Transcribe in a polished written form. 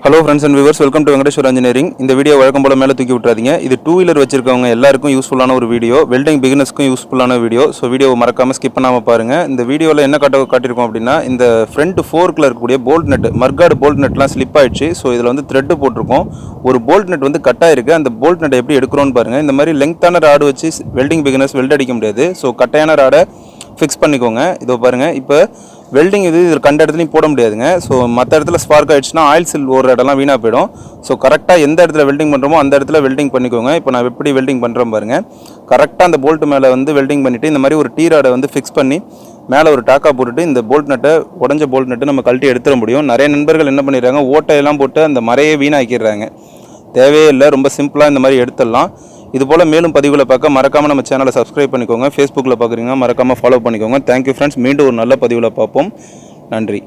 Hello friends and viewers, welcome to Venkateshwara engineering. இந்த video வழக்கம் போல மேல தூக்கி விட்டுறாதீங்க. இது 2 வீலர் வச்சிருக்கவங்க எல்லாருக்கும் யூஸ்ஃபுல்லான ஒரு வீடியோ, வெல்டிங் பிகினர்ஸ்க்கும் யூஸ்ஃபுல்லான வீடியோ. சோ வீடியோவை மறக்காம ஸ்கிப் பண்ணாம பாருங்க. இந்த வீடியோல என்ன காட்டியிருக்கோம் அப்படினா இந்த ஃப்ரண்ட் ஃபோர்க்ல இருக்கக்கூடிய போல்ட் நட், மர்காட் போல்ட் நட்லாம் ஸ்லிப் ஆயிடுச்சு. சோ இதுல வந்து த்ரெட் போட்டுருக்கோம். ஒரு போல்ட் நட் வந்து கட் ஆயிருக்கு. அந்த போல்ட் நட் எப்படி எடுக்கறோம்னு பாருங்க. இந்த மாதிரி லெங்தான ராட் வச்சு வெல்டிங் பிகினர்ஸ் வெல்ட் அடிக்க முடியாது. சோ கட்டையான ராடை ஃபிக்ஸ் பண்ணிக்கோங்க. இதோ பாருங்க. இப்போ வெல்டிங் இதில் கண்ட இடத்துலையும் போட முடியாதுங்க. ஸோ மற்ற இடத்துல ஸ்பார்க் ஆகிடுச்சுன்னா ஆயில் சில் ஒரு இடம்லாம் வீணாக போயிடும். ஸோ கரெக்டாக எந்த இடத்துல வெல்டிங் பண்ணுறோமோ அந்த இடத்துல வெல்டிங் பண்ணிக்கோங்க. இப்போ நான் எப்படி வெல்டிங் பண்ணுறேன் பாருங்கள். கரெக்டாக அந்த போல்ட் மேலே வந்து வெல்டிங் பண்ணிவிட்டு இந்த மாதிரி ஒரு டீ ராடை வந்து ஃபிக்ஸ் பண்ணி மேலே ஒரு டாக்கா போட்டுட்டு இந்த போல்ட் நட்டை உடஞ்ச போல்ட் நட்டு நம்ம கழட்டி எடுத்துட முடியும். நிறைய நண்பர்கள் என்ன பண்ணிடுறாங்க, ஓட்டையெல்லாம் போட்டு அந்த மரையே வீணாக்கிடுறாங்க. தேவையே இல்லை, ரொம்ப சிம்பிளாக இந்த மாதிரி எடுத்துடலாம். இதுபோல் மேலும் பதிவுகளை பார்க்க மறக்காமல் நம்ம சேனலை சப்ஸ்கிரைப் பண்ணிக்கோங்க. ஃபேஸ்புக்கில் பார்க்குறீங்கன்னா மறக்காமல் ஃபாலோ பண்ணிக்கோங்க. Thank you friends. மீண்டும் ஒரு நல்ல பதிவில் பார்ப்போம். நன்றி.